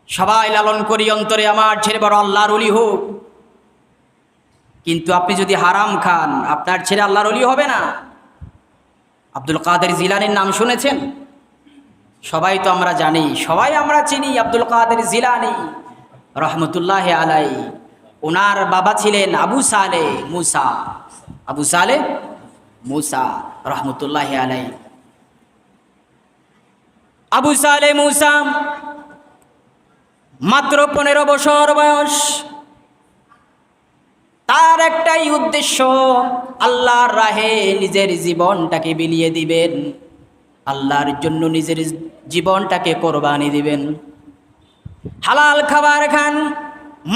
সবাই লালন করি অন্তরে আমার ছেলে বড় আল্লাহর ওলি হোক। কিন্তু আপনি যদি হারাম খান আপনার ছেলে আল্লাহর ওলি হবে না। আব্দুল কাদের জিলানির নাম শুনেছেন? সবাই তো আমরা জানি, সবাই আমরা চিনি আব্দুল কাদের জিলানি রহমতুল্লাহ আলাই। ওনার বাবা ছিলেন আবু সালে মুসা, আবু সালে মুসা রহমতুল্লাহ আলাই। আবু সালে মুসা মাত্র 15 বছর বয়স। তার একটাই উদ্দেশ্য, আল্লাহর রাহে নিজের জীবনটাকে বিলিয়ে দিবেন, আল্লাহর জন্য নিজের জীবনটাকে কোরবানি দিবেন। হালাল খাবার খান,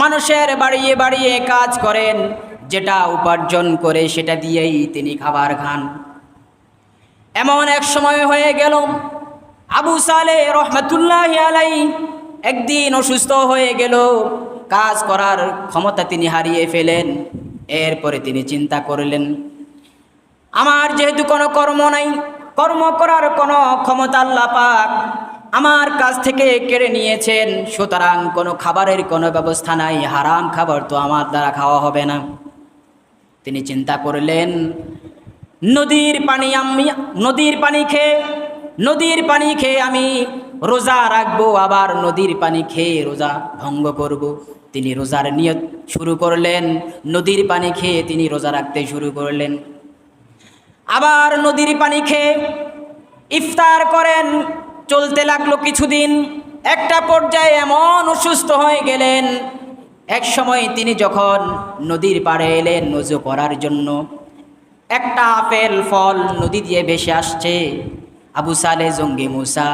মানুষের বাড়িয়ে বাড়িয়ে কাজ করেন, যেটা উপার্জন করে সেটা দিয়েই তিনি খাবার খান। এমন এক সময় হয়ে গেল আবু সালে রহমতুল্লাহ আলাই একদিন অসুস্থ হয়ে গেল, কাজ করার ক্ষমতা তিনি হারিয়ে ফেলেন। এরপরে তিনি চিন্তা করলেন, আমার যেহেতু কোনো কর্ম নাই, কর্ম করার কোনো ক্ষমতা আল্লাহ পাক আমার কাছ থেকে কেড়ে নিয়েছেন, সুতরাং কোনো খাবারের কোনো ব্যবস্থা নাই, হারাম খাবার তো আমার দ্বারা খাওয়া হবে না। তিনি চিন্তা করলেন, নদীর পানি খেয়ে আমি রোজা রাখবো, আবার নদীর পানি খেয়ে রোজা ভঙ্গ করব। তিনি রোজার নিয়ত শুরু করলেন, নদীর পানি খেয়ে তিনি রোজা রাখতে শুরু করলেন। আবার নদীর পানি খেয়ে ইফতার করেন, চলতে লাগলো কিছুদিন। একটা পর্যায়ে এমন অসুস্থ হয়ে গেলেন, এক সময় তিনি যখন নদীর পাড়ে এলেন ওযু করার জন্য, একটা আপেল ফল নদী দিয়ে ভেসে আসছে। আবু সালে জঙ্গি মুসা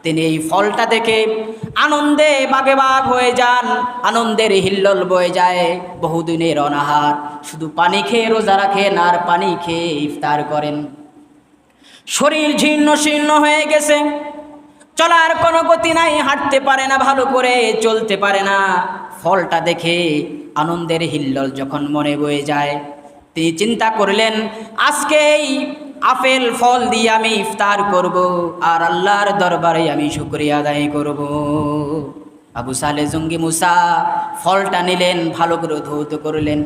তিনি এই ফলটা দেখে আনন্দে বাগে বাগ হয়ে যান, আনন্দের হিল্লোল বয়ে যায়। বহুদিনের অনাহার, শুধু পানি খেয়ে রোজা রাখেন আর পানি খেয়ে ইফতার করেন। শরীর জীর্ণ শীর্ণ হয়ে গেছে, চলার কোনো গতি নাই, হাঁটতে পারে না, ভালো করে চলতে পারে না। ফলটা দেখে আনন্দের হিল্লোল যখন মনে বয়ে যায়, তিনি চিন্তা করলেন, আজকে এই আপেল ফল দিয়ে আমি ইফতার করব আর আল্লাহর দরবারে আমি শুকরিয়া আদায় করব। আবু সালে জঙ্গি মুসা ফলটা নিলেন, ভালো করে ধৌত করলেন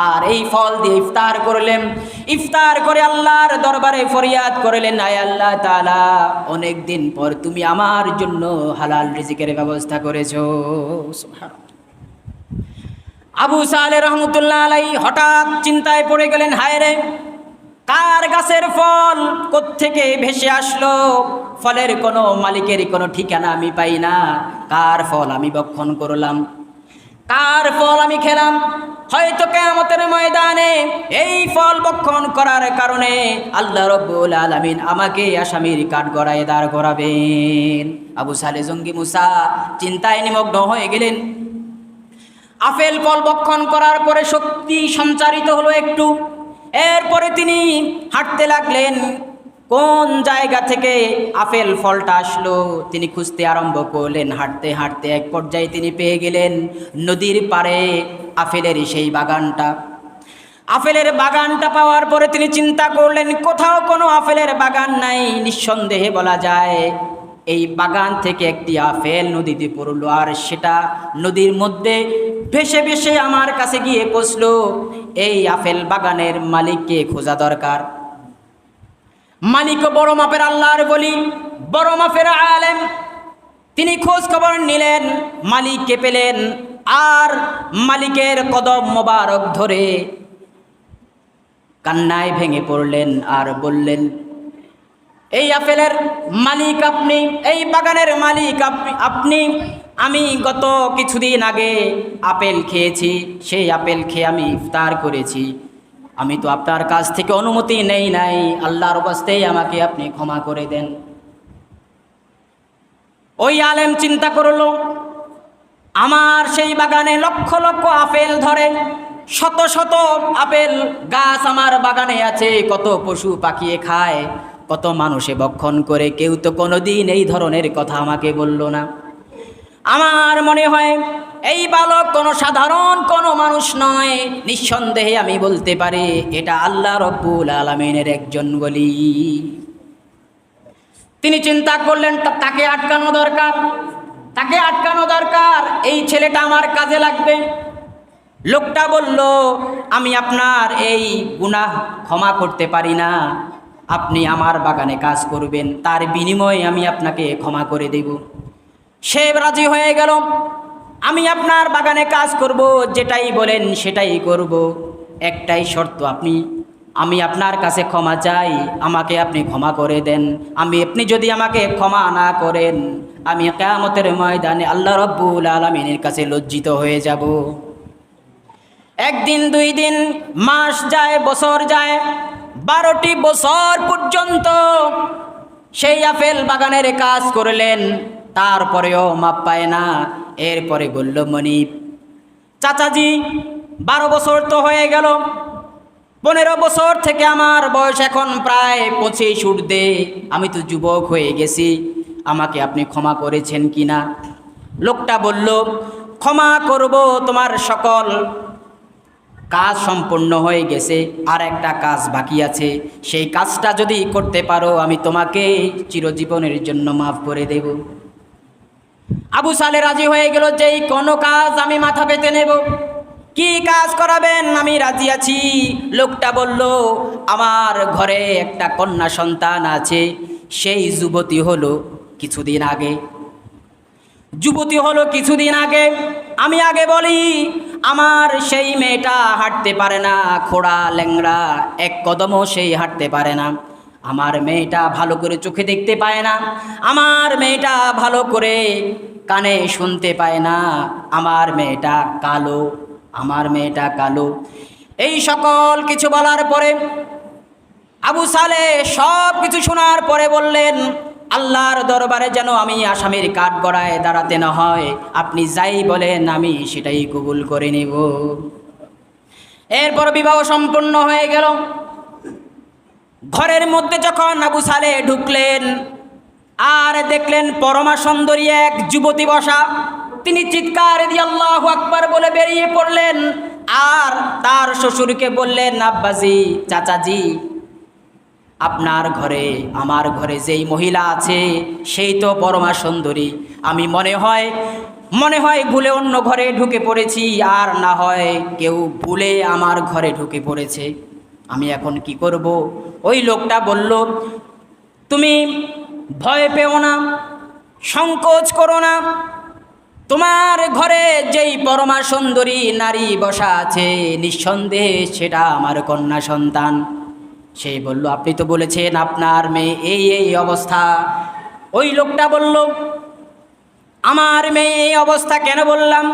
আর এই ফল দিয়ে ইফতার করলেন। ইফতার করে আল্লাহর দরবারে ফরিয়াদ করলেন, আয় আল্লাহ তাআলা, অনেক দিন পর তুমি আমার জন্য হালাল রিজিকের ব্যবস্থা করেছো। সুবহানাল্লাহ। আবু সালে রহমতুল্লাহ আলাই হঠাৎ চিন্তায় পড়ে গেলেন, হায় রে, কার গাছের ফল কোত্থেকে ভেসে আসলো? ফলের কোনো মালিকের কোনো ঠিকানা আমি পাই না। কার ফল আমি ভক্ষণ করলাম, কার ফল আমি খেলাম? হয়তো কিয়ামতের ময়দানে এই ফল ভক্ষণ করার কারণে আল্লাহ রাব্বুল আলামিন আমাকে আসামির কাঠগড়ায় দাঁড় করাবেন। আবু সালে জঙ্গি মুসা চিন্তায় নিমগ্ন হয়ে গেলেন। আপেল ফল ভক্ষণ করার পরে শক্তি সঞ্চারিত হলো একটু। এরপরে তিনি হাঁটতে লাগলেন, কোন জায়গা থেকে আপেল ফলটা আসলো তিনি খুঁজতে আরম্ভ করলেন। হাঁটতে হাঁটতে এক পর্যায়ে তিনি পেয়ে গেলেন নদীর পাড়ে আপেলের সেই বাগানটা। আপেলের বাগানটা পাওয়ার পরে তিনি চিন্তা করলেন, কোথাও কোনো আপেলের বাগান নাই, নিঃসন্দেহে বলা যায় এই বাগান থেকে একটি আপেল নদীতে পড়লো আর সেটা নদীর মধ্যে ভেসে ভেসে আমার কাছে গিয়ে পৌঁছলো। এই আপেল বাগানের মালিককে খোঁজা দরকার। মালিকও বড় মাপের আল্লাহর বলি, বড় মাপের আলেম। তিনি খোঁজ খবর নিলেন, মালিককে পেলেন আর মালিকের কদম মোবারক ধরে কান্নায় ভেঙে পড়লেন আর বললেন, এই আপেলের মালিক আপনি, এই বাগানের মালিক আপনি। আমি গত কিছুদিন আগে আপেল খেয়েছি, সেই আপেল খেয়ে আমি ইফতার করেছি। আমি তো আপনার কাছ থেকে অনুমতি নেই নাই, আল্লাহর ওয়াস্তেই আমাকে আপনি ক্ষমা করে দেন। ওই আলেম চিন্তা করলো, আমার সেই বাগানে লক্ষ লক্ষ আপেল ধরে, শত শত আপেল গাছ আমার বাগানে আছে, কত পশু পাখিয়ে খায়, কত মানুষে ভক্ষণ করে, কেউ তো কোনোদিন এই ধরনের কথা আমাকে বলল না। আমার মনে হয় এই বালক কোনো সাধারণ কোনো মানুষ নয়, নিঃসন্দেহে আমি বলতে পারি এটা আল্লাহ রাব্বুল আলামিনের একজন ওলি। তিনি চিন্তা করলেন তাকে আটকানো দরকার, তাকে আটকানো দরকার। এই ছেলেটা আমার কাজে লাগবে। লোকটা বলল, আমি আপনার এই গুনাহ ক্ষমা করতে পারি না, আপনি আমার বাগানে কাজ করবেন, তার বিনিময়ে আমি আপনাকে ক্ষমা করে দেব। সে রাজি হয়ে গেল, আমি আপনার বাগানে কাজ করব, যেটাই বলেন সেটাই করব, একটাই শর্ত, আমি আপনার কাছে ক্ষমা চাই, আমাকে আপনি ক্ষমা করে দেন। আপনি যদি আমাকে ক্ষমা না করেন, আমি কিয়ামতের ময়দানে আল্লাহ রাব্বুল আলামিনের কাছে লজ্জিত হয়ে যাব। একদিন, 2 দিন, মাস যায়, বছর যায়, 12টি বছর পর্যন্ত সেই আপেল বাগানের কাজ করলেন, তারপরেও মাপ পায় না। এরপরে বলল মনিব, চাচাজি 12 বছর তো হয়ে গেল, 15 বছর থেকে আমার বয়স এখন প্রায় 25 ঊর্ধ্বে, আমি তো যুবক হয়ে গেছি, আমাকে আপনি ক্ষমা করেছেন কিনা? লোকটা বলল, ক্ষমা করব, তোমার সকল কাজ সম্পূর্ণ হয়ে গেছে, আর একটা কাজ বাকি আছে, সেই কাজটা যদি করতে পারো আমি তোমাকে চিরজীবনের জন্য মাফ করে দেব। আবু সালে রাজি হয়ে গেল, যেই কোনো কাজ আমি মাথা পেতে নেব। কি কাজ করাবেন? আমি রাজি আছি। লোকটা বলল, আমার ঘরে একটা কন্যা সন্তান আছে, সেই যুবতী হলো কিছুদিন আগে। আমি আগে বলি, আমার সেই মেয়েটা হাঁটতে পারে না, খোড়া ল্যাংড়া, এক কদমও সেই হাঁটতে পারে না। আমার মেয়েটা ভালো করে চোখে দেখতে পায় না, আমার মেয়েটা ভালো করে কানে শুনতে পায় না, আমার মেয়েটা কালো। এই সকল কিছু বলার পরে আবু সালে সব কিছু শোনার পরে বললেন, আল্লাহর দরবারে যেন আমি আসামির কাঠগড়ায় দাঁড়াতে না হয়, আপনি যাই বলেন আমি সেটাই কবুল করে নেব। এরপর বিবাহ সম্পন্ন হয়ে গেল। ঘরের মধ্যে যখন আবু সালে ঢুকলেন আর দেখলেন পরমা সুন্দরী এক যুবতী বসা, তিনি চিৎকার দিয়ে আল্লাহু আকবার বলে বেরিয়ে পড়লেন আর তার শ্বশুরকে বললেন, আব্বাজি, চাচাজি, আপনার ঘরে আমার ঘরে যেই মহিলা আছে সেই তো পরমা সুন্দরী, আমি মনে হয় ভুলে অন্য ঘরে ঢুকে পড়েছি, আর না হয় কেউ ভুলে আমার ঘরে ঢুকে পড়েছে, আমি এখন কি করব? ওই লোকটা বলল, তুমি ভয় পেও না, সংকোচ করো না, তোমার ঘরে যেই পরমা সুন্দরী নারী বসা আছে নিঃসন্দেহে সেটা আমার কন্যা সন্তান। সে বলল, আপনি তো বলেছেন আপনার মেয়ে এই অবস্থা। ওই লোকটা বলল, আমার মেয়ে এই অবস্থা কেন বললাম?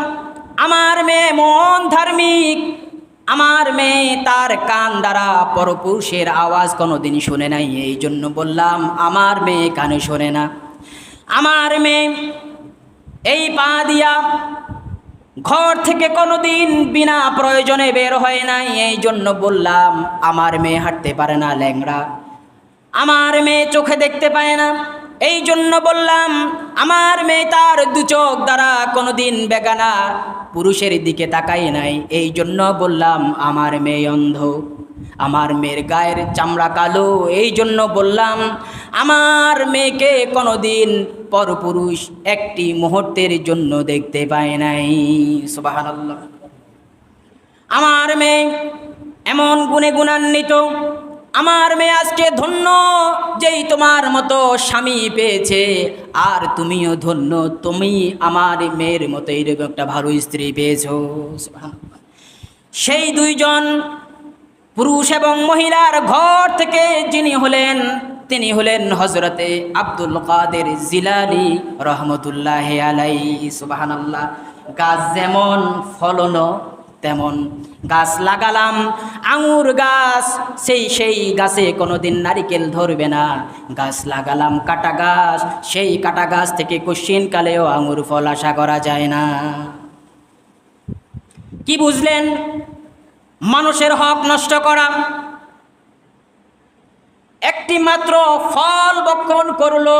আমার মেয়ে মন ধার্মিক, আমার মেয়ে তার কান দ্বারা পরপুরুষের আওয়াজ কোনোদিন শুনে নাই, এই জন্য বললাম আমার মেয়ে কানে শোনে না। আমার মেয়ে এই পা দিয়া ঘর থেকে কোনোদিন বিনা প্রয়োজনে বের হয় নাই, এই জন্য বললাম আমার মেয়ে হাঁটতে পারে না, ল্যাংড়া। আমার মেয়ে চোখে দেখতে পায় না, এই জন্য বললাম আমার মেয়ে তার 2 চোখ দ্বারা কোনোদিন বেগানা পুরুষের দিকে তাকায় নাই, এই জন্য বললাম আমার মেয়ে অন্ধ। আমার মেয়ের গায়ের চামড়া কালো, এই জন্য বললাম আমার মেয়েকে কোনোদিন পরপুরুষ একটি মুহূর্তের জন্য দেখতে পায় নাই। সুবহানাল্লাহ। আমার মেয়ে এমন গুণে গুণান্বিত, আমার মেয়ে আজকে ধন্য যেই তোমার মতো স্বামী পেয়েছে, আর তুমিও ধন্য, তুমি আমার মেয়ের মতো এইরকম একটা ভালো স্ত্রী পেয়েছো। সুবহানাল্লাহ। সেই 2 জন পুরুষ এবং মহিলার ঘর থেকে তিনি হলেন হযরতে আব্দুল কাদের জিলানী রহমতুল্লাহি আলাইহি। সুবহানাল্লাহ। গাছ যেমন ফলন তেমন, গাছ লাগালাম আঙুর গাছ, সেই গাছে কোনোদিন নারিকেল ধরবে না। গাছ লাগালাম কাটা গাছ, সেই কাটা গাছ থেকে কোশ্চিন কালেও আঙুর ফল আশা করা যায় না। কি বুঝলেন? মানুষের হক নষ্ট করা। একটি মাত্র ফল ভক্ষণ করলো,